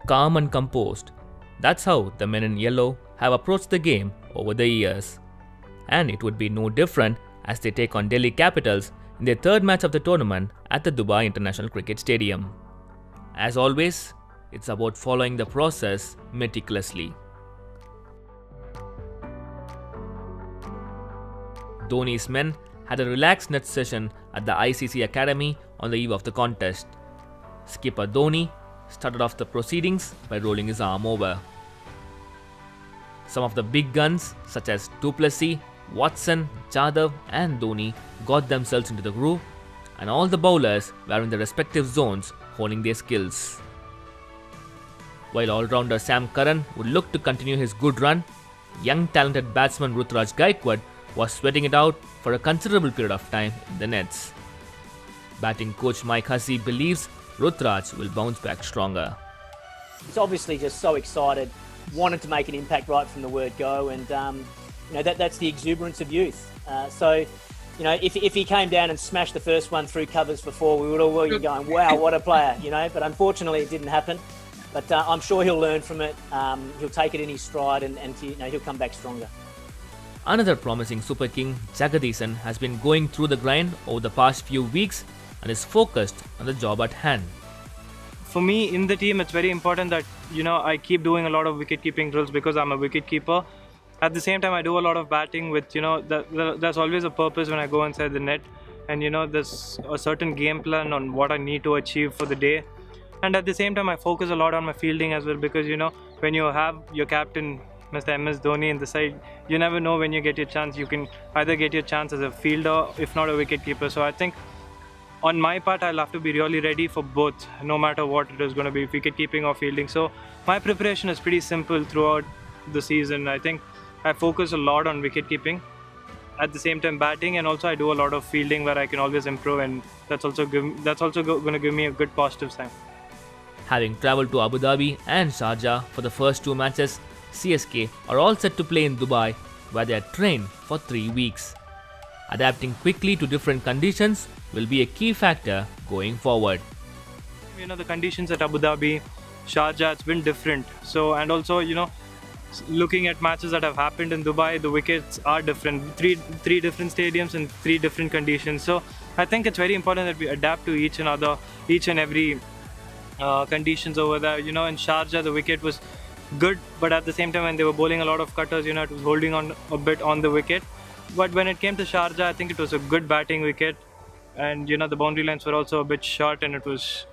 calm and composed. That's how the men in yellow have approached the game over the years. And it would be no different as they take on Delhi Capitals in their third match of the tournament at the Dubai International Cricket Stadium. As always, it's about following the process meticulously. Dhoni's men had a relaxed net session at the ICC Academy on the eve of the contest. Skipper Dhoni started off the proceedings by rolling his arm over. Some of the big guns such as Du Plessis, Watson, Jadhav and Dhoni got themselves into the groove, and all the bowlers were in their respective zones honing their skills. While all-rounder Sam Curran would look to continue his good run, young talented batsman Ruturaj Gaikwad was sweating it out for a considerable period of time in the nets. Batting coach Mike Hussey believes Ruturaj will bounce back stronger. He's obviously just so excited, wanted to make an impact right from the word go, and that's the exuberance of youth. If he came down and smashed the first one through covers for four, we would all be going, wow, what a player, But unfortunately, it didn't happen. But I'm sure he'll learn from it. He'll take it in his stride, and he'll come back stronger. Another promising Super King, Jagadisan, has been going through the grind over the past few weeks and is focused on the job at hand. For me, in the team, it's very important that, I keep doing a lot of wicket-keeping drills because I'm a wicket-keeper. At the same time, I do a lot of batting with, there's always a purpose when I go inside the net. And, there's a certain game plan on what I need to achieve for the day. And at the same time, I focus a lot on my fielding as well because, when you have your captain, Mr. MS Dhoni in the side, you never know when you get your chance. You can either get your chance as a fielder, if not a wicket-keeper. So I think on my part, I'll have to be really ready for both, no matter what it is going to be, wicket-keeping or fielding. So my preparation is pretty simple throughout the season. I think I focus a lot on wicket-keeping, at the same time batting, and also I do a lot of fielding where I can always improve, and that's also going to give me a good positive sign. Having travelled to Abu Dhabi and Sharjah for the first two matches, CSK are all set to play in Dubai, where they are trained for 3 weeks. Adapting quickly to different conditions will be a key factor going forward. The conditions at Abu Dhabi, Sharjah, it's been different. So, and also, looking at matches that have happened in Dubai, the wickets are different. Three different stadiums in 3 different conditions. So, I think it's very important that we adapt to each and every conditions over there. In Sharjah, the wicket was good, but at the same time, when they were bowling a lot of cutters, it was holding on a bit on the wicket. But when it came to Sharjah, I think it was a good batting wicket, and the boundary lines were also a bit short, and it was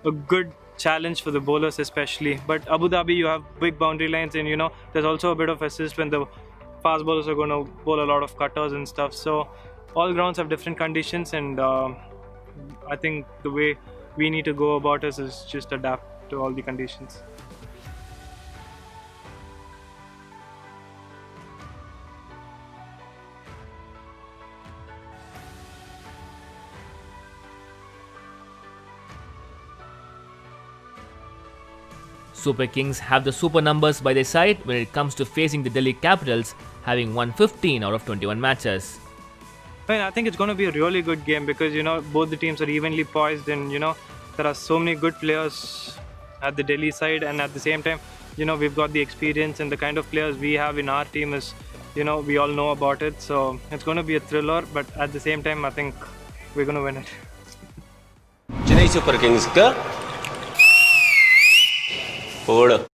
a good challenge for the bowlers especially. But Abu Dhabi, you have big boundary lines, and there's also a bit of assist when the fast bowlers are going to bowl a lot of cutters and stuff. So all grounds have different conditions, and I think the way we need to go about it is just adapt to all the conditions. Super Kings have the super numbers by their side when it comes to facing the Delhi Capitals, having won 15 out of 21 matches. I think it's going to be a really good game because, both the teams are evenly poised, and, there are so many good players at the Delhi side, and at the same time, we've got the experience, and the kind of players we have in our team is, we all know about it. So it's going to be a thriller, but at the same time, I think we're going to win it. Chennai Super Kings ka 4